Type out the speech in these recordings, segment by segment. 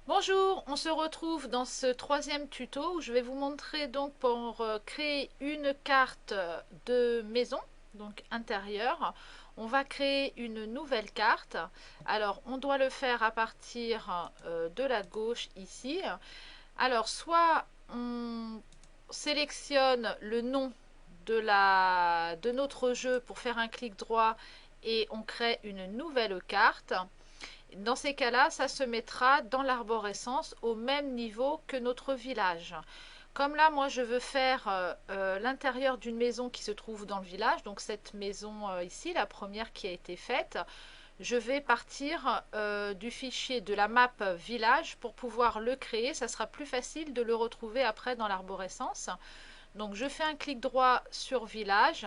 Bonjour, on se retrouve dans ce troisième tuto où je vais vous montrer donc pour créer une carte de maison, donc intérieure. On va créer une nouvelle carte. Alors on doit le faire à partir de la gauche ici. Alors soit on sélectionne le nom de notre jeu pour faire un clic droit et on crée une nouvelle carte. Dans ces cas-là, ça se mettra dans l'arborescence au même niveau que notre village. Comme là, moi, je veux faire l'intérieur d'une maison qui se trouve dans le village, donc cette maison ici, la première qui a été faite, je vais partir du fichier de la map village pour pouvoir le créer. Ça sera plus facile de le retrouver après dans l'arborescence. Donc, je fais un clic droit sur village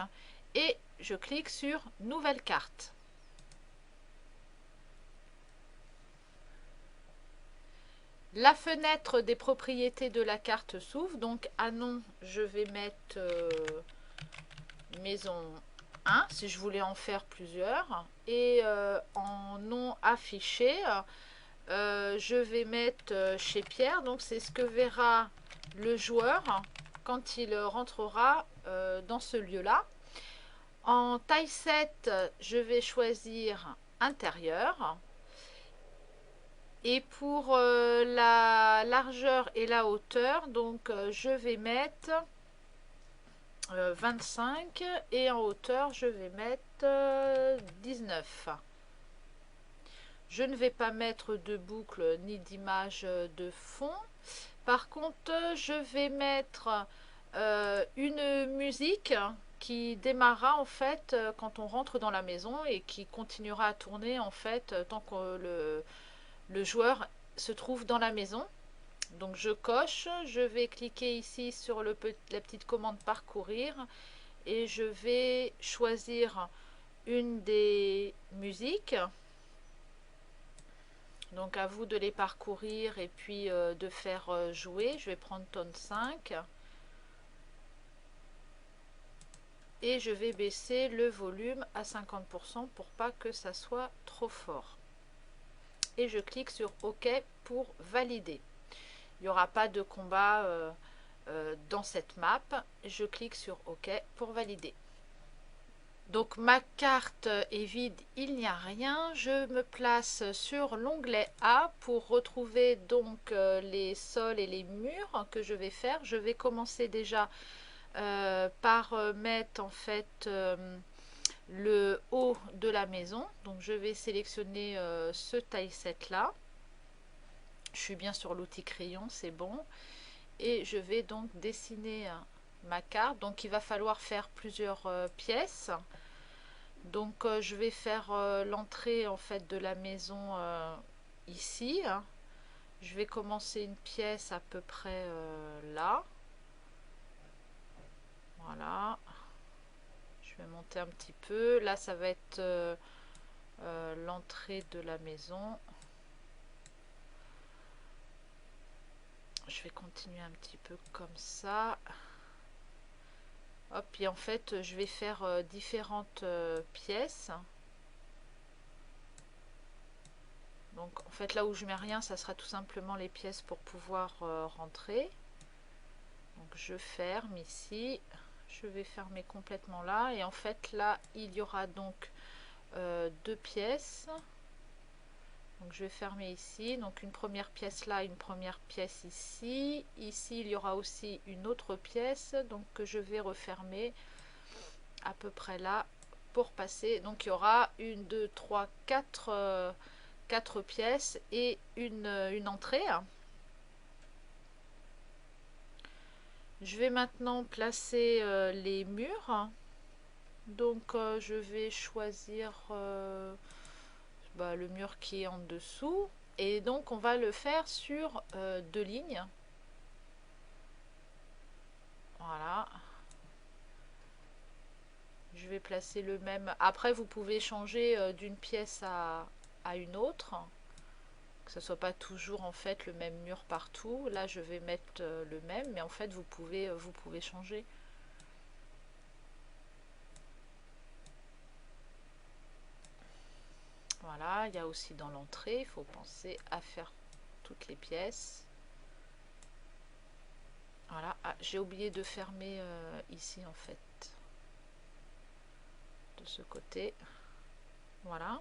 et je clique sur nouvelle carte. La fenêtre des propriétés de la carte s'ouvre, donc à nom je vais mettre maison 1 si je voulais en faire plusieurs, et en nom affiché je vais mettre chez Pierre, donc c'est ce que verra le joueur quand il rentrera dans ce lieu là. En taille 7 je vais choisir intérieur. Et pour la largeur et la hauteur, donc je vais mettre 25 et en hauteur je vais mettre 19. Je ne vais pas mettre de boucle ni d'image de fond. Par contre, je vais mettre une musique qui démarrera en fait quand on rentre dans la maison et qui continuera à tourner en fait tant que le joueur se trouve dans la maison. Donc je coche, je vais cliquer ici sur la petite commande parcourir et je vais choisir une des musiques. Donc à vous de les parcourir et puis de faire jouer. Je vais prendre tone 5 et je vais baisser le volume à 50% pour pas que ça soit trop fort. Et je clique sur OK pour valider. Il n'y aura pas de combat dans cette map. Je clique sur OK pour valider. Donc ma carte est vide, il n'y a rien. Je me place sur l'onglet A pour retrouver donc les sols et les murs que je vais faire. Je vais commencer déjà par mettre en fait le haut de la maison. Donc je vais sélectionner ce taille 7 là. Je suis bien sur l'outil crayon, c'est bon. Et je vais donc dessiner ma carte. Donc il va falloir faire plusieurs pièces. Donc je vais faire l'entrée en fait de la maison ici. Je vais commencer une pièce à peu près là. Voilà. Je vais monter un petit peu. Là ça va être l'entrée de la maison. Je vais continuer un petit peu comme ça. Hop, et en fait je vais faire différentes pièces. Donc en fait là où je mets rien, ça sera tout simplement les pièces pour pouvoir rentrer. Donc je ferme ici, je vais fermer complètement là, et en fait là il y aura donc deux pièces. Donc je vais fermer ici, donc une première pièce là, une première pièce ici. Ici il y aura aussi une autre pièce, donc que je vais refermer à peu près là pour passer. Donc il y aura une, deux, trois, quatre pièces et une entrée. Je vais maintenant placer les murs. Donc je vais choisir le mur qui est en dessous, et donc on va le faire sur deux lignes. Voilà, je vais placer le même. Après vous pouvez changer d'une pièce à une autre, que ce soit pas toujours en fait le même mur partout. Là je vais mettre le même, mais en fait vous pouvez changer. Voilà, il y a aussi dans l'entrée, il faut penser à faire toutes les pièces. Voilà, ah, j'ai oublié de fermer ici en fait, de ce côté. Voilà.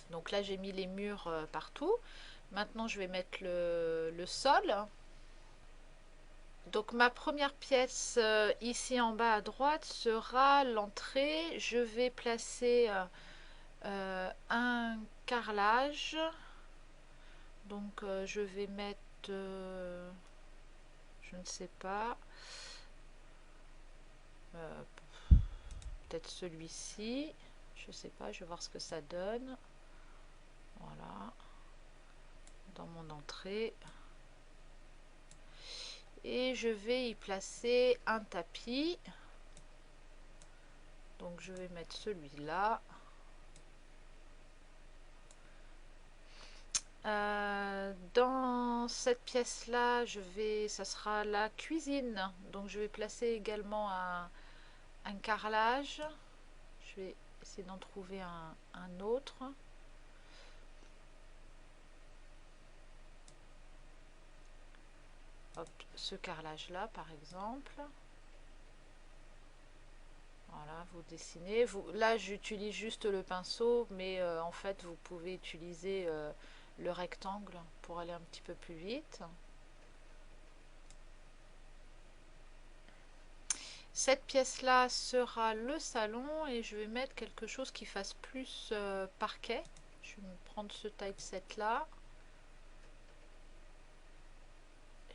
Donc là j'ai mis les murs partout. Maintenant je vais mettre le sol. Donc ma première pièce ici en bas à droite sera l'entrée. Je vais placer un carrelage. Donc je vais mettre, je ne sais pas, peut-être celui-ci. Je sais pas, je vais voir ce que ça donne. Voilà, dans mon entrée. Et je vais y placer un tapis. Donc je vais mettre celui-là. Dans cette pièce là ça sera la cuisine, donc je vais placer également un carrelage. Je vais essayer d'en trouver un autre. Hop, ce carrelage là par exemple. Voilà, vous dessinez. Là j'utilise juste le pinceau, mais en fait vous pouvez utiliser le rectangle pour aller un petit peu plus vite. Cette pièce là sera le salon et je vais mettre quelque chose qui fasse plus parquet. Je vais prendre ce typeset là.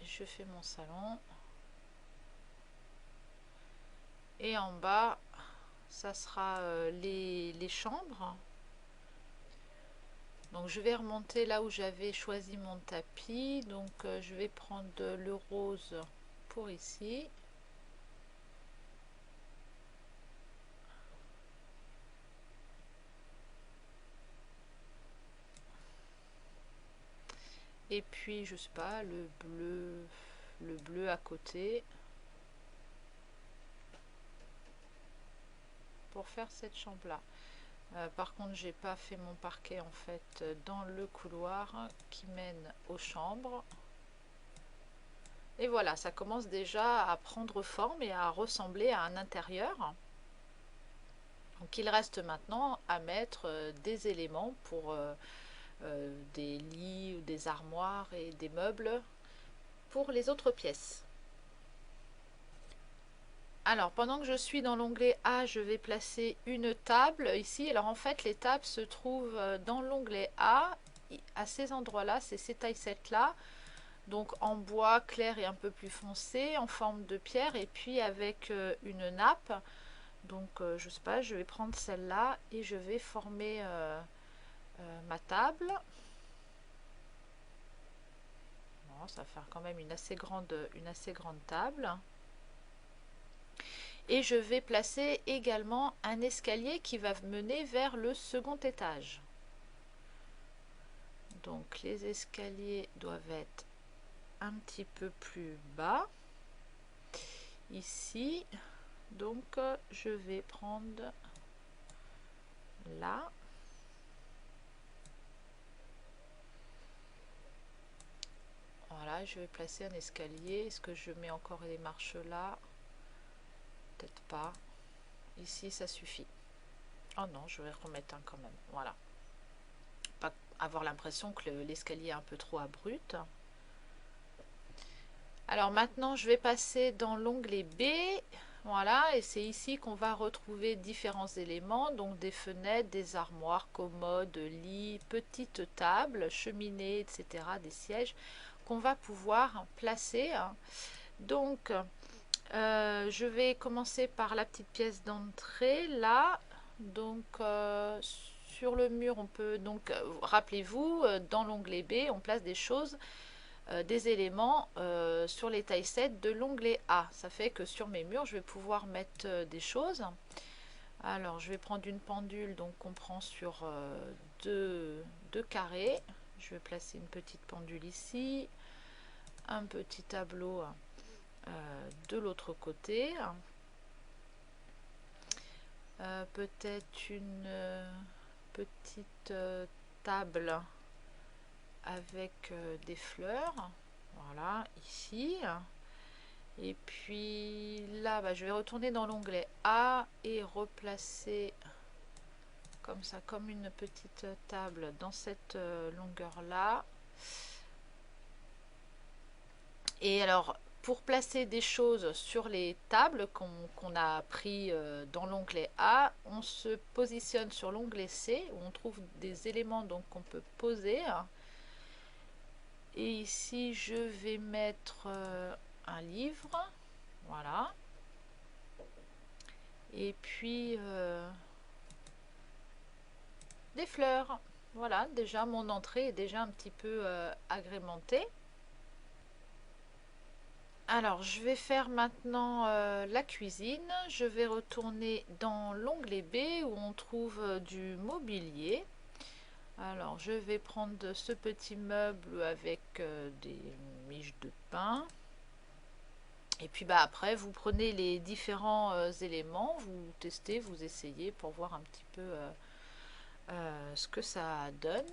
Je fais mon salon. Et en bas, ça sera les chambres. Donc je vais remonter là où j'avais choisi mon tapis. Donc je vais prendre le rose pour ici. Et puis je sais pas, le bleu à côté. Pour faire cette chambre là. Par contre j'ai pas fait mon parquet en fait dans le couloir qui mène aux chambres. Et voilà, ça commence déjà à prendre forme et à ressembler à un intérieur. Donc il reste maintenant à mettre des éléments pour des lits ou des armoires et des meubles pour les autres pièces. Alors pendant que je suis dans l'onglet A, je vais placer une table ici. Alors en fait les tables se trouvent dans l'onglet A, à ces endroits là, c'est ces taille-sets là, donc en bois clair et un peu plus foncé, en forme de pierre et puis avec une nappe. Donc je sais pas, je vais prendre celle-là et je vais former ma table. Bon, ça va faire quand même une assez grande table. Et je vais placer également un escalier qui va mener vers le second étage. Donc les escaliers doivent être un petit peu plus bas. Ici, donc je vais prendre là. Voilà, je vais placer un escalier. Est-ce que je mets encore les marches là? Peut-être pas. Ici, ça suffit. Oh non, je vais remettre un quand même. Voilà. Pas avoir l'impression que l'escalier est un peu trop abrupt. Alors maintenant, je vais passer dans l'onglet B. Voilà, et c'est ici qu'on va retrouver différents éléments, donc des fenêtres, des armoires, commodes, lits, petites tables, cheminées, etc., des sièges qu'on va pouvoir placer. Donc, je vais commencer par la petite pièce d'entrée, là. Donc, sur le mur, on peut, donc, rappelez-vous, dans l'onglet B, on place des choses, des éléments sur les taille-sets de l'onglet A. Ça fait que sur mes murs, je vais pouvoir mettre des choses. Alors, je vais prendre une pendule, donc on prend sur deux carrés. Je vais placer une petite pendule ici, un petit tableau de l'autre côté, peut-être une petite table avec des fleurs, voilà, ici. Et puis là, bah, je vais retourner dans l'onglet A et replacer comme ça, comme une petite table dans cette longueur là. Et alors, pour placer des choses sur les tables qu'on a pris dans l'onglet A, on se positionne sur l'onglet C où on trouve des éléments donc qu'on peut poser. Et ici, je vais mettre un livre, voilà. Et puis des fleurs. Voilà, déjà mon entrée est déjà un petit peu agrémentée. Alors, je vais faire maintenant la cuisine. Je vais retourner dans l'onglet B où on trouve du mobilier. Alors, je vais prendre ce petit meuble avec des miches de pain. Et puis bah, après, vous prenez les différents éléments, vous testez, vous essayez pour voir un petit peu ce que ça donne.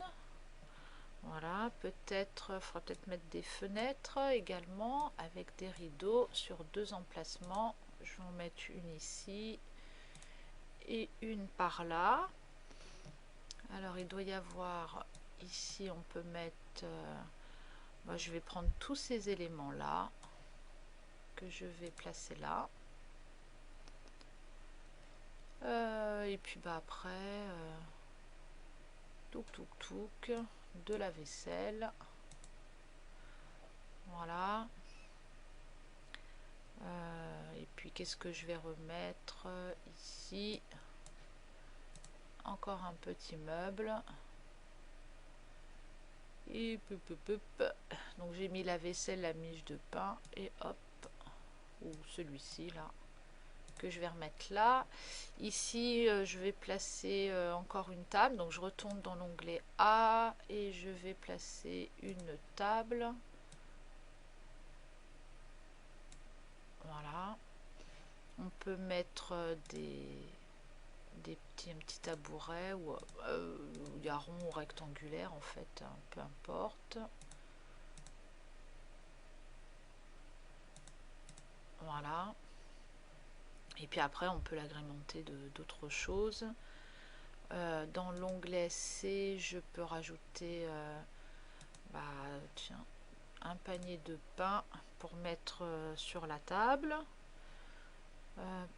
Voilà, peut-être, faudra peut-être mettre des fenêtres également avec des rideaux sur 2 emplacements. Je vais en mettre une ici et une par là. Alors il doit y avoir ici, on peut mettre, moi je vais prendre tous ces éléments là que je vais placer là. Et puis bah après, touk, de la vaisselle. Voilà. Et puis qu'est-ce que je vais remettre ici? Encore un petit meuble. Et donc j'ai mis la vaisselle, la miche de pain et hop, ou celui-ci là que je vais remettre là. Ici je vais placer encore une table, donc je retourne dans l'onglet A et je vais placer une table. Voilà, on peut mettre un petit tabouret ou il y a rond ou rectangulaire en fait, hein, peu importe. Voilà, et puis après on peut l'agrémenter d'autres choses. Dans l'onglet C, je peux rajouter bah, tiens, un panier de pain pour mettre sur la table.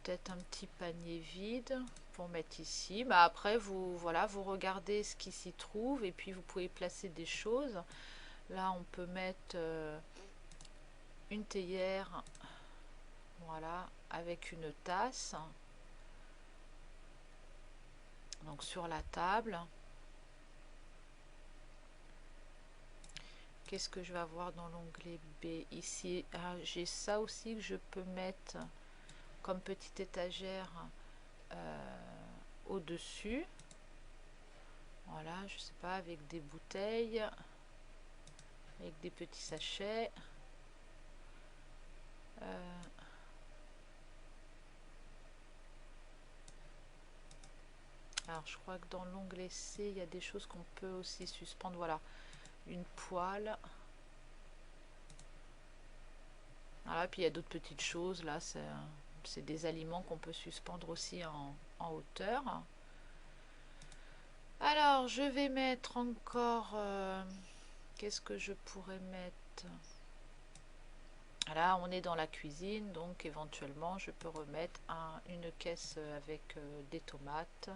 Peut-être un petit panier vide pour mettre ici. Bah, après, voilà, vous regardez ce qui s'y trouve et puis vous pouvez placer des choses. Là, on peut mettre une théière, voilà, avec une tasse. Donc sur la table. Qu'est-ce que je vais avoir dans l'onglet B ici? J'ai ça aussi que je peux mettre comme petite étagère au-dessus. Voilà, je sais pas, avec des bouteilles, avec des petits sachets. Alors je crois que dans l'onglet C, il y a des choses qu'on peut aussi suspendre. Voilà, une poêle. Voilà, puis il y a d'autres petites choses. Là, c'est des aliments qu'on peut suspendre aussi en hauteur. Alors, je vais mettre encore... qu'est-ce que je pourrais mettre? Là, on est dans la cuisine, donc éventuellement, je peux remettre une caisse avec des tomates.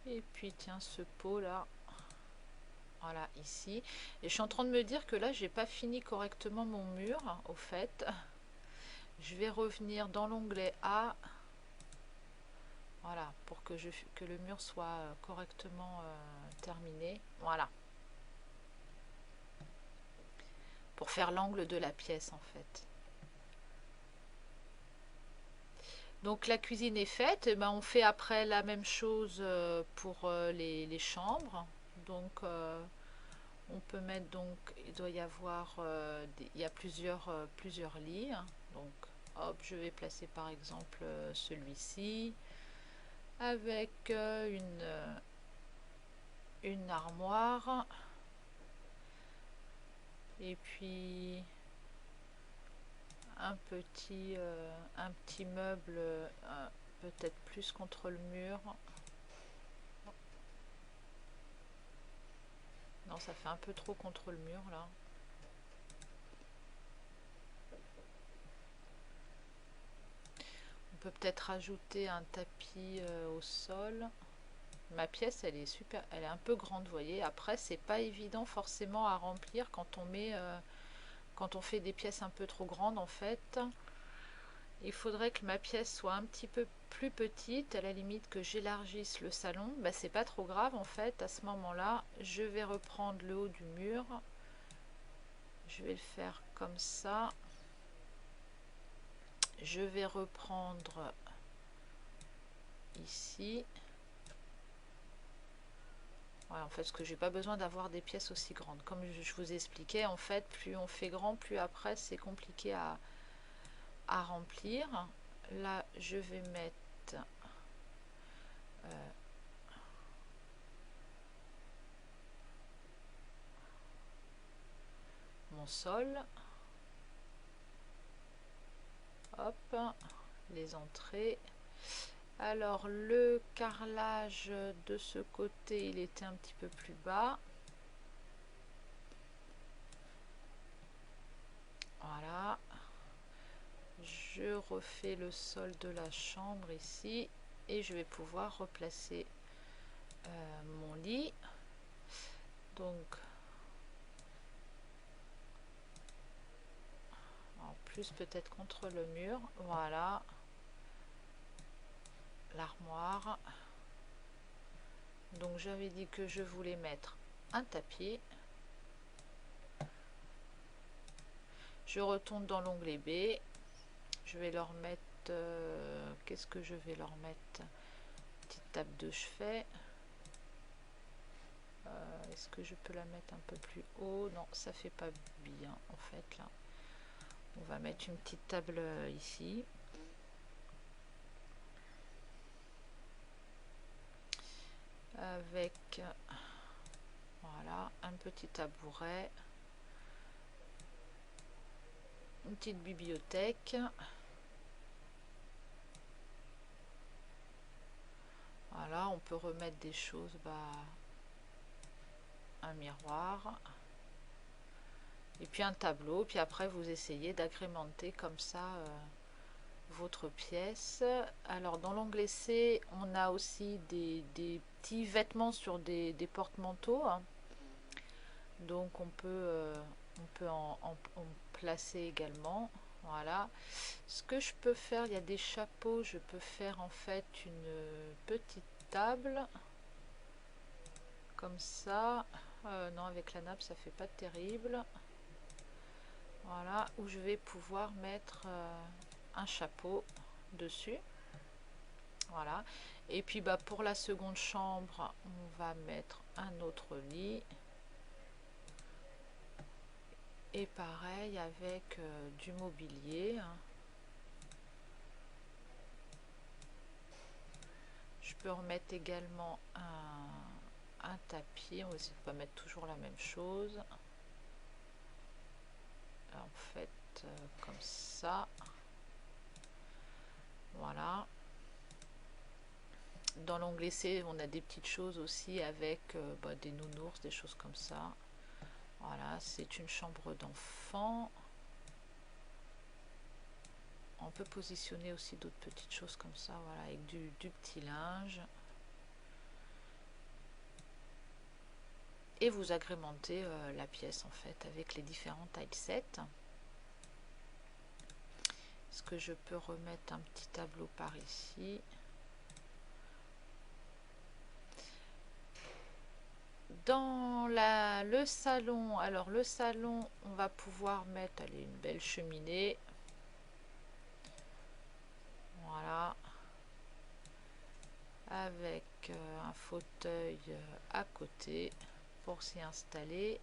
Et puis, tiens, ce pot-là, voilà, ici. Et je suis en train de me dire que là, j'ai pas fini correctement mon mur, au fait. Je vais revenir dans l'onglet A. Voilà, pour que le mur soit correctement terminé. Voilà. Pour faire l'angle de la pièce, en fait. Donc la cuisine est faite, et ben on fait après la même chose pour les chambres. Donc On peut mettre donc, il doit y avoir, il y a plusieurs lits. Donc hop, je vais placer par exemple celui-ci avec une armoire et puis un petit meuble peut-être plus contre le mur. Non, ça fait un peu trop contre le mur là. On peut peut-être rajouter un tapis au sol. Ma pièce, elle est super, elle est un peu grande, vous voyez. Après, c'est pas évident forcément à remplir quand on fait des pièces un peu trop grandes en fait. Il faudrait que ma pièce soit un petit peu plus petite, à la limite que j'élargisse le salon. Bah, c'est pas trop grave en fait. À ce moment-là, je vais reprendre le haut du mur. Je vais le faire comme ça. Je vais reprendre ici. Ouais, en fait, parce que j'ai pas besoin d'avoir des pièces aussi grandes. Comme je vous expliquais, en fait, plus on fait grand, plus après c'est compliqué à remplir. Là, je vais mettre mon sol. Hop, les entrées. Alors, le carrelage de ce côté, il était un petit peu plus bas. Voilà. Je refais le sol de la chambre ici et je vais pouvoir replacer mon lit. Donc, en plus peut-être contre le mur. Voilà. L'armoire. Donc, j'avais dit que je voulais mettre un tapis. Je retourne dans l'onglet B. Je vais leur mettre... qu'est-ce que je vais leur mettre? Petite table de chevet. Est-ce que je peux la mettre un peu plus haut? Non, ça fait pas bien en fait là. On va mettre une petite table ici. Avec voilà un petit tabouret. Une petite bibliothèque. Voilà, on peut remettre des choses, un miroir. Et puis un tableau, puis après vous essayez d'agrémenter comme ça votre pièce. Alors dans l'onglet C, on a aussi des petits vêtements sur des porte-manteaux. Hein. Donc on peut en placer également. Voilà. Ce que je peux faire, il y a des chapeaux, je peux faire en fait une petite table. Comme ça. Non, avec la nappe, ça fait pas terrible. Voilà, où je vais pouvoir mettre un chapeau dessus. Voilà. Et puis pour la seconde chambre, on va mettre un autre lit. Et pareil avec du mobilier. Je peux remettre également un tapis. On va essayer de ne pas mettre toujours la même chose. En fait, comme ça. Voilà. Dans l'onglet C, on a des petites choses aussi avec des nounours, des choses comme ça. Voilà, c'est une chambre d'enfant. On peut positionner aussi d'autres petites choses comme ça, voilà, avec du petit linge. Et vous agrémentez la pièce en fait avec les différents tilesets. Est-ce que je peux remettre un petit tableau par ici? Dans le salon, alors le salon, on va pouvoir mettre une belle cheminée. Voilà. Avec un fauteuil à côté. pour s'y installer.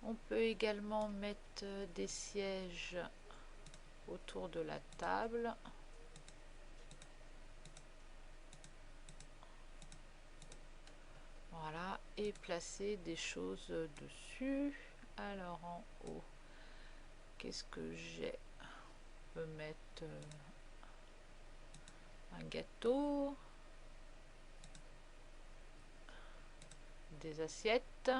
On peut également mettre des sièges autour de la table. Voilà, et placer des choses dessus. Alors en haut, qu'est-ce que j'ai? On peut mettre un gâteau, des assiettes,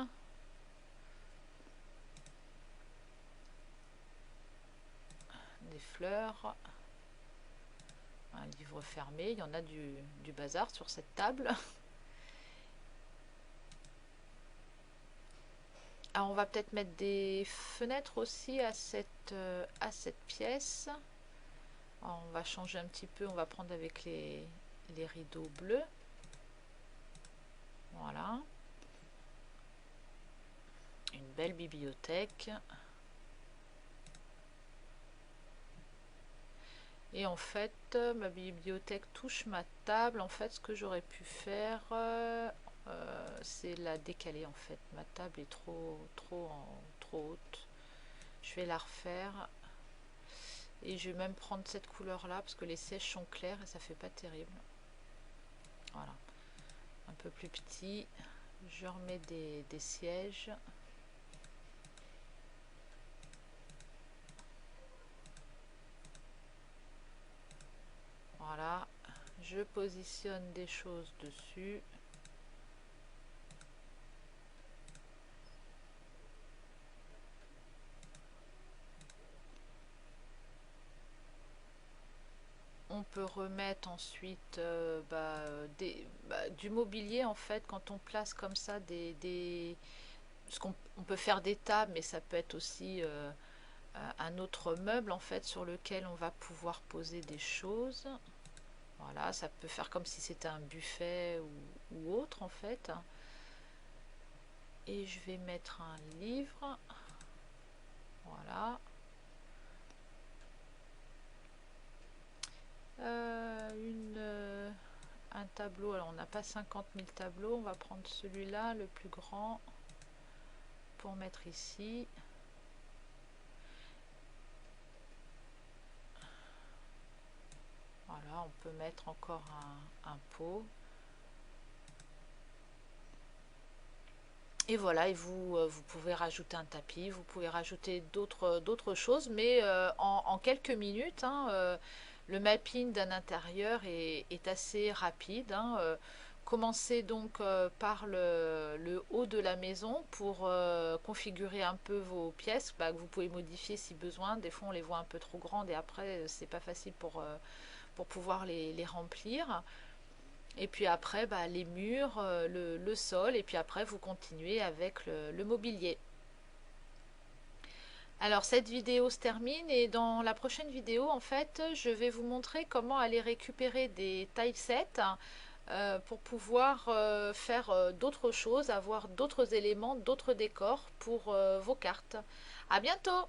des fleurs, un livre fermé. Il y en a du bazar sur cette table. Alors on va peut-être mettre des fenêtres aussi à cette pièce. Alors on va changer un petit peu, on va prendre avec les rideaux bleus. Voilà. Une belle bibliothèque. Et en fait, ma bibliothèque touche ma table. En fait, ce que j'aurais pu faire, c'est la décaler. En fait, ma table est trop haute. Je vais la refaire. Et je vais même prendre cette couleur là parce que les sièges sont clairs et ça fait pas terrible. Voilà. Un peu plus petit. Je remets des sièges. Voilà, je positionne des choses dessus. On peut remettre ensuite du mobilier en fait quand on place comme ça ce qu'on peut faire des tables, mais ça peut être aussi un autre meuble en fait sur lequel on va pouvoir poser des choses. Voilà, ça peut faire comme si c'était un buffet ou autre en fait. Et je vais mettre un livre. Voilà. Un tableau. Alors on n'a pas 50 000 tableaux. On va prendre celui-là, le plus grand, pour mettre ici. Voilà, on peut mettre encore un pot. Et voilà, et vous pouvez rajouter un tapis, vous pouvez rajouter d'autres choses, mais en quelques minutes, hein, le mapping d'un intérieur est assez rapide. Hein, commencez donc par le haut de la maison pour configurer un peu vos pièces, que vous pouvez modifier si besoin. Des fois on les voit un peu trop grandes et après c'est pas facile pour pouvoir les remplir. Et puis après, les murs, le sol, et puis après, vous continuez avec le mobilier. Alors, cette vidéo se termine et dans la prochaine vidéo, en fait, je vais vous montrer comment aller récupérer des tilesets pour pouvoir faire d'autres choses, avoir d'autres éléments, d'autres décors pour vos cartes. À bientôt!